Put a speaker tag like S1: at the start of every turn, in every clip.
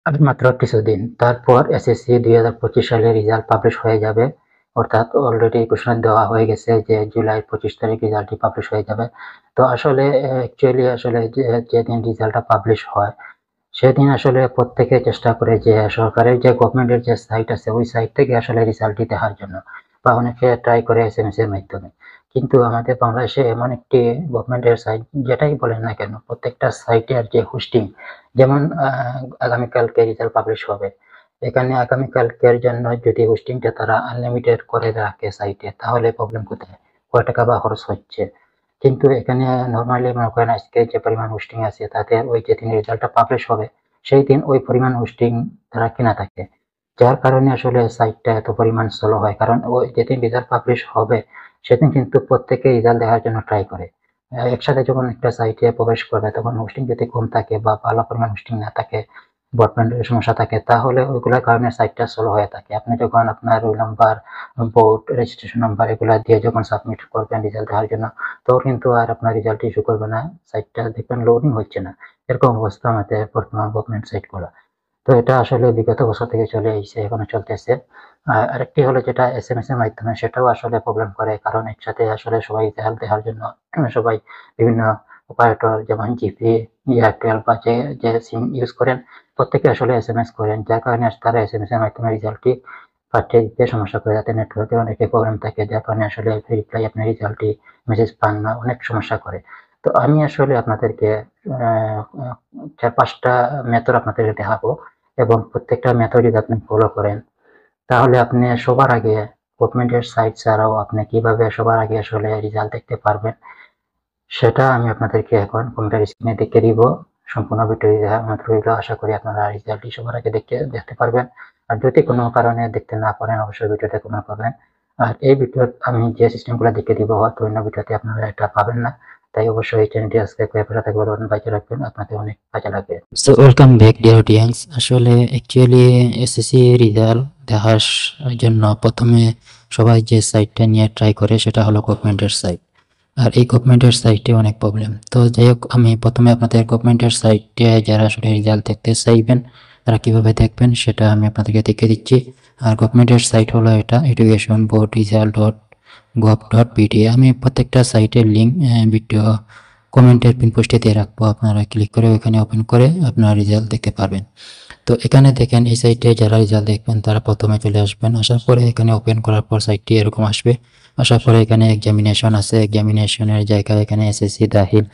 S1: আর মাত্র কিছুদিন তারপর এসএসসি 2025 সালে রেজাল্ট পাবলিশ হয়ে যাবে। অর্থাৎ অলরেডি ঘোষণা দেওয়া হয়ে গেছে যে জুলাই 25 তারিখ রেজাল্টটি পাবলিশ হয়ে যাবে। তো আসলে অ্যাকচুয়ালি আসলে যেদিন রেজাল্টটা পাবলিশ হয় সেদিন আসলে প্রত্যেকে চেষ্টা করে যে সরকারের যে গভর্নমেন্টের যে সাইট আছে ওই সাইট থেকে আসলে রেজাল্টটি দেখার জন্য, বা অনেকে ট্রাই করে এসএমএস এর মাধ্যমে। কিন্তু আমাদের বাংলাদেশে এমন একটি গভর্নমেন্টের সাইট, যেটাই বলেন না কেন প্রত্যেকটা সাইটের যে হোস্টিং, যেমন আগামীকালকে রেজাল্ট পাবলিশ হবে, এখানে আগামীকালকের জন্য যদি হোস্টিংটা তারা আনলিমিটেড করে রাখে সাইটে, তাহলে প্রবলেম কোথায়, কয় টাকা বা খরচ হচ্ছে। কিন্তু এখানে নরমালি মনে করেন আজকে যে পরিমাণ হোস্টিং আছে তাদের ওই যেদিন রেজাল্টটা পাবলিশ হবে সেই দিন ওই পরিমাণ হোস্টিং তারা কেনা থাকে, যার কারণে আসলে সাইটটা এত পরিমাণ স্লো হয়। কারণ ওই যেদিন রেজাল্ট পাবলিশ হবে সেদিন কিন্তু প্রত্যেকে রেজাল্ট দেখার জন্য ট্রাই করে। একসাথে যখন একটা সাইটে প্রবেশ করবে তখন হোস্টিং যদি কম থাকে বা ভালো পরিমাণ হোস্টিং না থাকে, ব্রডব্যান্ডের সমস্যা থাকে, তাহলে ওইগুলোর কারণে সাইটটা স্লো হয়ে থাকে। আপনি যখন আপনার roll number, board registration number এগুলা দিয়ে যখন সাবমিট করবেন রেজাল্ট দেওয়ার জন্য, তখন কিন্তু আর আপনার রেজাল্ট ইস্যু করবে না, সাইটটা দেখবেন লোডিং হচ্ছে না। এরকম অবস্থা আমাদের বর্তমান গভর্নমেন্ট সাইটগুলো। তো এটা আসলে বিগত বছর থেকে চলে এসেছে, এখনো চলতেছে। আরেকটি হলো যেটা এসএমএস এর মাধ্যমে, সেটাও আসলে প্রবলেম করে। কারণ একসাথে আসলে সবাই রেজাল্ট দেখার জন্য সবাই বিভিন্ন অপারেটর যেমন জিপি, এয়ারটেল বা যে সিম ইউজ করেন প্রত্যেকে আসলে এসএমএস করেন, যার কারণে তারা এসএমএস এর মাধ্যমে রেজাল্টটি পাঠিয়ে দিতে সমস্যা করে, যাতে নেটওয়ার্কে অনেকে প্রবলেম থাকে, যার কারণে আসলে রিপ্লাই আপনার রেজাল্টটি মেসেজ পান না, অনেক সমস্যা করে। তো আমি আসলে আপনাদেরকে চার পাঁচটা মেথড আপনাদেরকে দেখাবো, এবং প্রত্যেকটা মেথড যদি আপনি ফলো করেন তাহলে আপনি সবার আগে গভর্নমেন্টের সাইট ছাড়াও আপনি কিভাবে সবার আগে আসলে রেজাল্ট দেখতে পারবেন, সেটা আমি আপনাদেরকে এখন কম্পিউটার স্ক্রিনে দেখিয়ে দিব। সম্পূর্ণ ভিডিও দেখা মাত্র এগুলো, আশা করি আপনারা রেজাল্টটি সবার আগে দেখতে পারবেন। আর যদি কোনো কারণে দেখতে না পারেন অবশ্যই ভিডিওতে কমেন্ট করবেন। আর এই ভিডিও আমি যে সিস্টেমগুলো দেখিয়ে দিব হয়তো অন্য ভিডিওতে আপনারা এটা পাবেন না, তাই অবশ্যই এই চ্যানেলটি সাবস্ক্রাইব করে পাশে থাকবেন, বাজিয়ে রাখবেন, আপনাদের অনেক কাজে লাগবে। So welcome back dear audience. আসলে অ্যাকচুয়ালি এসএসসি রেজাল্ট দেখার জন্য প্রথমে সবাই যে সাইটটা নিয়ে ট্রাই করে সেটা হলো গভর্নমেন্টের সাইট। আর এই গভর্নমেন্টের সাইটে অনেক প্রবলেম। তো যাই হোক, আমি প্রথমে আপনাদের গভর্নমেন্টের সাইটে যারা আসলে রেজাল্ট দেখতে চাইবেন তারা কিভাবে দেখবেন সেটা আমি আপনাদেরকে দেখিয়ে দিচ্ছি। আর গভর্নমেন্টের সাইট হলো এটা education board result dot gov dot BD. আমি প্রত্যেকটা সাইটের লিঙ্ক ভিডিও কমেন্টের পিন পোস্টে দিয়ে রাখবো, আপনারা ক্লিক করে ওখানে ওপেন করে আপনারা রেজাল্ট দেখতে পারবেন। তো এখানে দেখেন এই সাইটে যারা রেজাল্ট দেখবেন তারা প্রথমে চলে আসবেন, আসার পরে এখানে ওপেন করার পর সাইটটি এরকম আসবে। আসার পরে এখানে এক্সামিনেশন আছে, এক্সামিনেশনের জায়গায় এখানে এসএসসি দাখিল,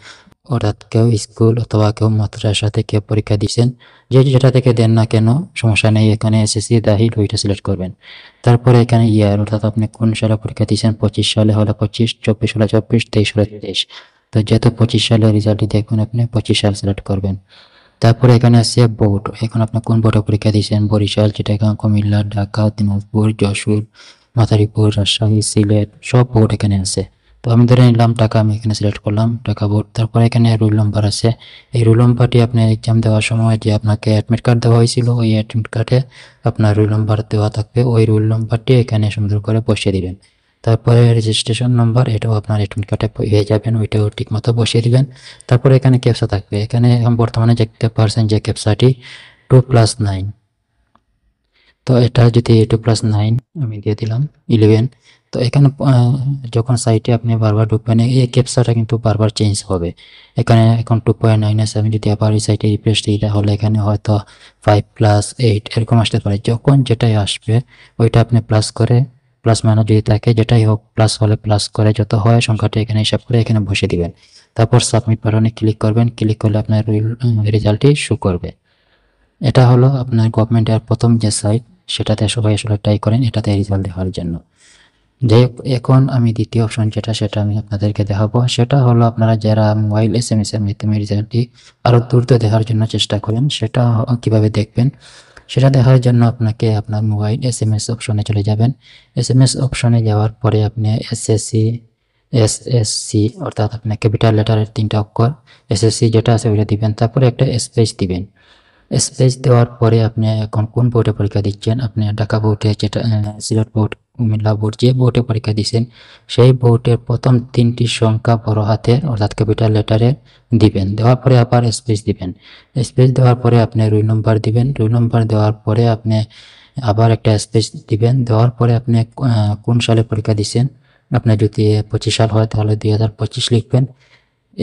S1: অর্থাৎ কেউ স্কুল অথবা কেউ মাদ্রাসা থেকে পরীক্ষা দিচ্ছেন, যেটা থেকে দেন না কেন সমস্যা নেই, এখানে এসএসসি দাখিল ওইটা সিলেক্ট করবেন। তারপরে এখানে ইয়ার, অর্থাৎ আপনি কোন সালে পরীক্ষা দিচ্ছেন, 25 সালে হলে 25, 24 হলে 24, 23 হলে 23। তো যেহেতু 25 সালে রেজাল্টটি দেখবেন আপনি 25 সাল সিলেক্ট করবেন। তারপরে এখানে আছে বোর্ড, এখন আপনি কোন বোর্ডে পরীক্ষা দিয়েছেন, বরিশাল, চিটাগাং, কুমিল্লা, ঢাকা, দিনাজপুর, যশোর, মাদারীপুর, রাজশাহী, সিলেট, সব বোর্ড এখানে আছে। তো আমি ধরে নিলাম ঢাকা, আমি এখানে সিলেক্ট করলাম ঢাকা বোর্ড। তারপরে এখানে রোল নাম্বার আছে, এই রোল নাম্বারটি আপনি এক্সাম দেওয়ার সময় যে আপনাকে অ্যাডমিট কার্ড দেওয়া হয়েছিল ওই অ্যাডমিট কার্ডে আপনার রোল নাম্বার দেওয়া থাকবে, ওই রোল নাম্বারটি এখানে সুন্দর করে বসিয়ে দিবেন। তারপরে রেজিস্ট্রেশন নাম্বার, এটাও আপনার অ্যাডমিট কার্ডে পেয়ে যাবেন, ওইটাও ঠিক মতো বসিয়ে দিবেন। তারপরে এখানে ক্যাপচা থাকবে, এখানে এখন বর্তমানে দেখতে পারছেন যে ক্যাপচাটি 2+9। তো এটা যদি 2+9 আমি দিয়ে দিলাম 11। তো এখানে যখন সাইটে আপনি বারবার ঢুকবেন এই ক্যাপচাটা কিন্তু বারবার চেঞ্জ হবে। এখানে এখন 2.9 আছে, আমি যদি আবার এই সাইটে রিফ্রেশ দিই তাহলে এখানে হয়তো 5+8 এরকম আসতে পারে। যখন যেটাই আসবে ওইটা আপনি প্লাস করে, প্লাস মাইনাস যদি থাকে যেটাই হোক, প্লাস হলে প্লাস করে যত হয় সংখ্যাটা এখানে হিসাব করে এখানে বসে দিবেন। তারপর সাবমিট বাটনে ক্লিক করবেন, ক্লিক করলে আপনার রেজাল্টটি শো করবে। এটা হলো আপনার গভর্নমেন্টের প্রথম যে সাইট, সেটাতে সবাই আসলে ট্রাই করেন এটাতে রেজাল্ট দেখার জন্য। যাই হোক, এখন আমি দ্বিতীয় অপশন যেটা সেটা আমি আপনাদেরকে দেখাবো, সেটা হলো আপনারা যারা মোবাইল এসএমএস এর মাধ্যমে রেজাল্টটি আরো দ্রুত দেখার জন্য চেষ্টা করেন, সেটা কিভাবে দেখবেন সেটা দেখার জন্য আপনাকে আপনার মোবাইল এসএমএস অপশনে চলে যাবেন। এসএমএস অপশনে যাওয়ার পরে আপনি এসএসসি অর্থাৎ আপনার ক্যাপিটাল লেটারের 3টা অক্ষর এসএসসি যেটা আছে ওইটা দিবেন, তারপরে একটা স্পেস দিবেন। স্পেস দেওয়ার পরে আপনি এখন কোন বোর্ডে পরীক্ষা দিচ্ছেন, আপনি ঢাকা বোর্ডে যেটা সিলেট বোর্ড কুমিল্লা বোর্ড যে বোর্ডে পরীক্ষা দিয়েছেন সেই বোর্ডের প্রথম 3টি সংখ্যা বড় হাতের অর্থাৎ ক্যাপিটাল লেটারে দিবেন। দেওয়ার পরে আবার স্পেস দিবেন। স্পেস দেওয়ার পরে আপনি রোল নম্বর দিবেন। রোল নম্বর দেওয়ার পরে আপনি আবার একটা স্পেস দিবেন। দেওয়ার পরে আপনি কোন সালে পরীক্ষা দিয়েছেন, আপনার যদি 25 সাল হয় তাহলে 2025 লিখবেন।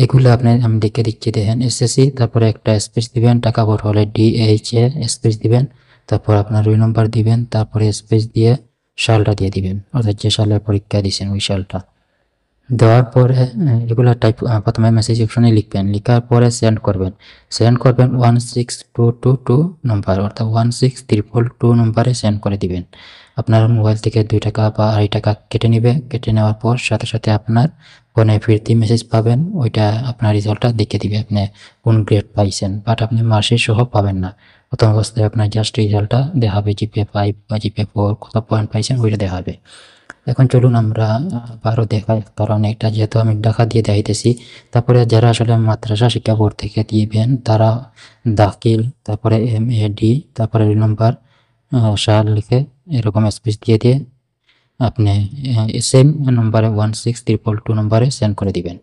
S1: এগুলো আমি দেখে দিচ্ছি, দেখেন এসএসসি, তারপরে একটা স্পেস দিবেন, টাকা ভোট হলে ডিএইচএ স্পেস দিবেন, তারপর আপনার রোল নম্বর দিবেন, তারপরে স্পেস দিয়ে সালটা দিয়ে দিবেন, অর্থাৎ যে সালে পরীক্ষা দিয়েছেন ওই সালটা দেওয়ার পরে এগুলো টাইপ প্রথমে মেসেজ অপশনে লিখবেন। লিখার পরে সেন্ড করবেন। সেন্ড করবেন 16222 নম্বর, অর্থাৎ 16322 নম্বরে সেন্ড করে দিবেন। আপনার মোবাইল থেকে 2 টাকা বা 2.5 টাকা কেটে নেবে। কেটে নেওয়ার পর সাথে সাথে আপনার ফোনে ফিরতি মেসেজ পাবেন, ওইটা আপনার রেজাল্টটা দেখে দিবে আপনি কোন গ্রেড পাইছেন। বাট আপনি মার্কশিট সহ পাবেন না। প্রথম অবস্থায় আপনার জাস্ট রেজাল্টটা দেখাবে, জিপিএ 5 বা জিপিএ 4 কত পয়েন্ট পাইছেন ওইটা দেখাবে। এখন চলুন আমরা আবারও দেখাই, কারণ এটা যেহেতু আমি ঢাকা দিয়ে দেখাইতেছি। তারপরে যারা আসলে মাদ্রাসা শিক্ষা বোর্ড থেকে দিবেন তারা দাখিল, তারপরে MAD, তারপরে রোল নম্বর, সাল লিখে এরকম স্পেস দিয়ে দিয়ে আপনি সেম নম্বরে 16322 নম্বরে সেন্ড করে দিবেন।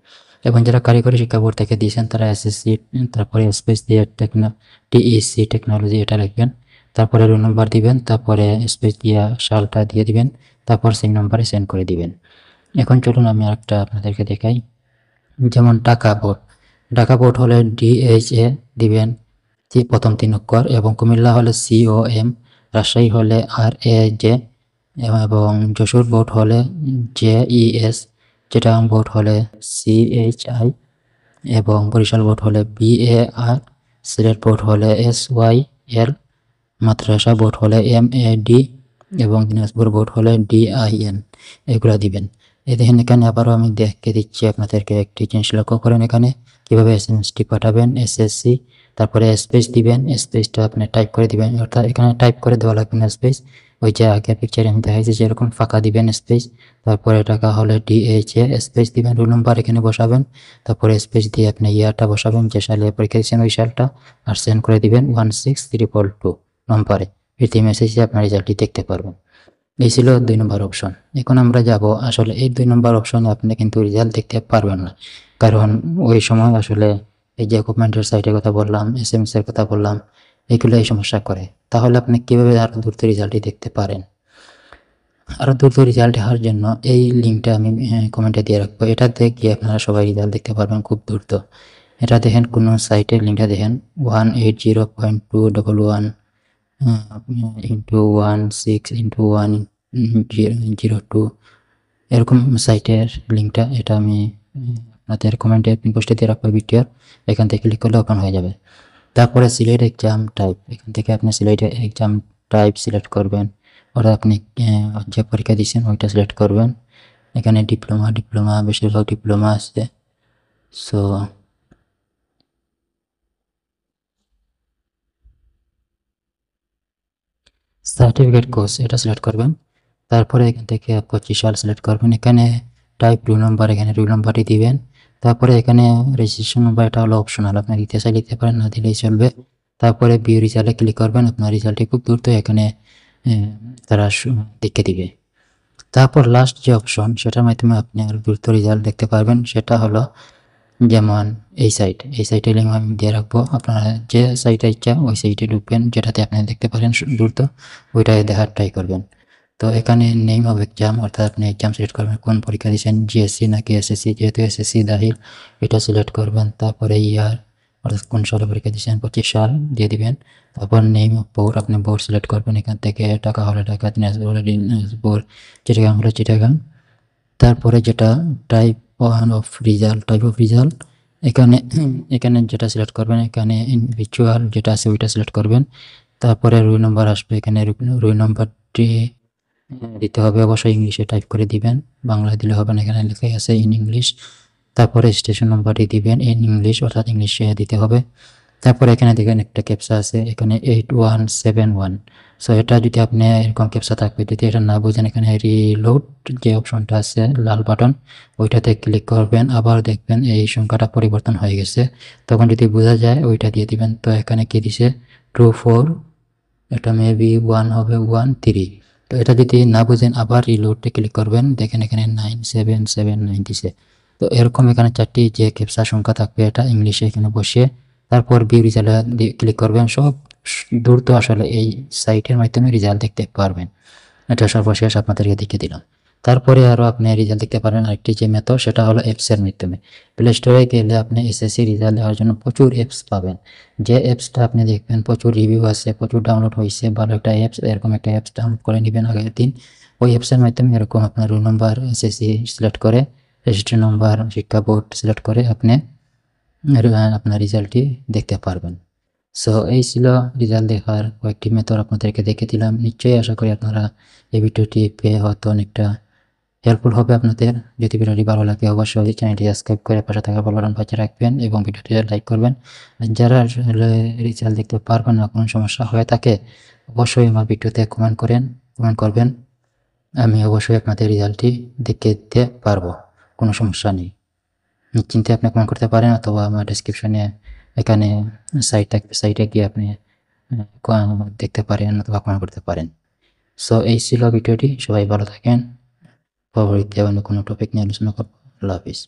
S1: এবং যারা কারিগরি শিক্ষা বোর্ড থেকে দিয়েছেন তারা SSC, তারপরে স্পেস দিয়ে TEC টেকনোলজি এটা লিখবেন, তারপরে রোল নম্বর দিবেন, তারপরে স্পেস দিয়ে সালটা দিয়ে দিবেন, তারপর সেই নম্বরে সেন্ড করে দিবেন। এখন চলুন আমি আরেকটা আপনাদেরকে দেখাই, যেমন ঢাকা বোর্ড হলে DHA দিবেন প্রথম 3 অক্ষর, এবং কুমিল্লা হলে COM, রাজশাহী হলে RAJ, এবং যশোর বোর্ড হলে JES, চিটাগাং বোর্ড হলে CHI, এবং বরিশাল বোর্ড হলে BAR, সিলেট বোর্ড হলে SYL, মাদ্রাসা বোর্ড হলে MAD, এবং দিনাজপুর বোর্ড হলে DIN। এগুলো দিবেন। এই দেখেন এখানে আবারও আমি দেখে দিচ্ছি আপনাদেরকে, একটি জিনিস লক্ষ্য করেন এখানে কিভাবে SMS-টি পাঠাবেন। SSC, তারপরে স্পেস দিবেন, স্পেসটা আপনি টাইপ করে দিবেন, অর্থাৎ এখানে টাইপ করে দেওয়া লাগবে না স্পেস, ওই যে আগের পিকচারে আমি দেখাইছি যেরকম ফাঁকা দিবেন স্পেস। তারপরে টাকা হলে DHA স্পেস দিবেন, রোল নম্বর এখানে বসাবেন, তারপরে স্পেস দিয়ে আপনি ইয়ারটা বসাবেন যে সালে পরীক্ষা দিয়েছেন ওই সালটা, আর সেন্ড করে দিবেন 16322 নম্বরে। ফিরতি মেসেজে আপনার রেজাল্টটি দেখতে পারবেন। এই ছিল 2 নম্বর অপশন। এখন আমরা যাব, আসলে এই 2 নম্বর অপশনে আপনি কিন্তু রেজাল্ট দেখতে পারবেন না, কারণ ওই সময় আসলে এই যে গভর্নমেন্টের সাইটের কথা বললাম, SMS এর কথা বললাম, এগুলো এই সমস্যা করে। তাহলে আপনি কিভাবে আরো দ্রুত রেজাল্টটি দেখতে পারেন? আরো দ্রুত রেজাল্ট দেখার জন্য এই লিঙ্কটা আমি কমেন্টে দিয়ে রাখবো, এটাতে গিয়ে আপনারা সবাই রেজাল্ট দেখতে পারবেন খুব দ্রুত। এটা দেখেন কোন সাইটের লিঙ্কটা দেখেন, 180.211 into 16 into 102 এরকম সাইটের লিঙ্কটা, এটা আমি আপনাদের কমেন্টে পোস্টে দিয়ে রাখবো ভিডিওর, এখান থেকে ক্লিক করলে ওপেন হয়ে যাবে। তারপরে সিলেক্ট এক্সাম টাইপ, এখান থেকে আপনি সিলেক্ট এক্সাম টাইপ সিলেক্ট করবেন, অর্থাৎ আপনি যে পরীক্ষা দিচ্ছেন ওইটা সিলেক্ট করবেন। এখানে ডিপ্লোমা বেশিরভাগ ডিপ্লোমা আছে, সো সার্টিফিকেট কোর্স এটা সিলেক্ট করবেন। তারপরে এখান থেকে 25 সাল সিলেক্ট করবেন। এখানে টাইপ রোল নম্বর, এখানে রোল নম্বরটি দিবেন। তারপরে এখানে রেজিস্ট্রেশন নম্বর, এটা হলো অপশনাল, আপনি দিতে চাইলে দিতে পারেন, না দিলেই চলবে। তারপরে ভিউ রেজাল্টে ক্লিক করবেন, আপনার রেজাল্টটি খুব দ্রুত এখানে তারা দেখে দিবে। তারপর লাস্ট যে অপশন, সেটার মাধ্যমে আপনি আরো দ্রুত রেজাল্ট দেখতে পারবেন, সেটা হলো যেমন এই সাইটে লিঙ্ক আমি দিয়ে রাখবো, আপনারা যে সাইটে ইচ্ছা ওই সাইটে ঢুকবেন, যেটাতে আপনি দেখতে পারেন দ্রুত, ওইটাই দেখার ট্রাই করবেন। তো এখানে নেম অফ এক্সাম, অর্থাৎ আপনি এক্সাম সিলেক্ট করবেন কোন পরীক্ষা দিয়েছেন, জিএসসি নাকি এসএসসি, যেহেতু এসএসসি দাখিল এটা সিলেক্ট করবেন। তারপরে ইয়ার, অর্থাৎ কোন সালে পরীক্ষা দিয়েছেন, 25 সাল দিয়ে দিবেন। তারপর নেম অফ বোর্ড, আপনি বোর্ড সিলেক্ট করবেন, এখান থেকে টাকা হলে টাকা, দিনাজপুর হলে দিনাজপুর, চিটাগাং হলে চিটাগাং। তারপরে যেটা টাইপ অফ রেজাল্ট, এখানে যেটা সিলেক্ট করবেন, এখানে ইন্ডিভিজুয়াল যেটা আছে ওইটা সিলেক্ট করবেন। তারপরে রোল নম্বর আসবে, এখানে রোল নম্বরটি দিতে হবে, অবশ্যই ইংলিশে টাইপ করে দিবেন, বাংলায় দিলে হবে না, এখানে লেখাই আছে ইন ইংলিশ। তারপরে স্টেশন নম্বরটি দিবেন ইন ইংলিশ, অর্থাৎ ইংলিশে দিতে হবে। তারপরে এখানে দেখেন একটা ক্যাপচা আছে, এখানে 8171। সো এটা যদি আপনি এরকম ক্যাপচা থাকবে, যদি এটা না বুঝেন, এখানে রিলোড যে অপশনটা আছে লাল বাটন, ওইটাতে ক্লিক করবেন, আবার দেখবেন এই সংখ্যাটা পরিবর্তন হয়ে গেছে। তখন যদি বোঝা যায় ওইটা দিয়ে দিবেন। তো এখানে কি দিছে 24, এটা মেবি 1 হবে 13, তো এটা যদি না বুঝেন আবার রিলোডে ক্লিক করবেন, দেখেন এখানে 97790 দিছে। তো এরকম এখানে 4টি যে ক্যাপচা সংখ্যা থাকবে এটা ইংলিশে এখানে বসিয়ে তারপর ভিউ রেজাল্টে ক্লিক করবেন। সব দ্রুত আসলে এই সাইটের মাধ্যমে রেজাল্ট দেখতে পারবেন। এটা সর্বশেষ আপনাদেরকে দেখিয়ে দিলাম। তারপরে আরও আপনি রেজাল্ট দেখতে পারেন আরেকটি যে মেথড, সেটা হলো অ্যাপসের মাধ্যমে। প্লে স্টোরে গেলে আপনি এসএসসি রেজাল্ট দেওয়ার জন্য প্রচুর অ্যাপস পাবেন। যে অ্যাপসটা আপনি দেখবেন প্রচুর রিভিউ আছে, প্রচুর ডাউনলোড হয়েছে, ভালো একটা অ্যাপস, এরকম একটা অ্যাপস ডাউনলোড করে নেবেন আগের দিন। ওই অ্যাপসের মাধ্যমে এরকম আপনার রোল নম্বর এসএসসি সিলেক্ট করে, রেজিস্ট্রি নম্বর, শিক্ষা বোর্ড সিলেক্ট করে আপনি আপনার রেজাল্টটি দেখতে পারবেন। সো এই ছিল রেজাল্ট দেখার কয়েকটি মেথড আপনাদেরকে দেখে দিলাম। নিশ্চয়ই আশা করি আপনারা এই ভিডিওটি পেয়ে হয়তো অনেকটা হেল্পফুল হবে আপনাদের। যদি ভিডিওটি ভালো লাগে অবশ্যই চ্যানেলটি সাবস্ক্রাইব করে পাশে থাকা বেল বাটন বাজিয়ে রাখবেন এবং ভিডিওটি লাইক করবেন। যারা আসলে রেজাল্ট দেখতে পারবেন না, কোনো সমস্যা হয়ে থাকে, অবশ্যই আমার ভিডিওতে কমেন্ট করবেন। আমি অবশ্যই আপনাদের রেজাল্টটি দেখে দিতে পারবো, কোনো সমস্যা নেই। নিশ্চিন্তে আপনি কমেন্ট করতে পারেন অথবা আমার ডেসক্রিপশনে এখানে সাইট থাকবে, সাইটে গিয়ে আপনি দেখতে পারেন অথবা কমেন্ট করতে পারেন। সো এই ছিল ভিডিওটি। সবাই ভালো থাকেন। পরবর্তীতে অন্য কোনো টপিক নিয়ে আলোচনা করবো। আল্লাহ হাফিজ।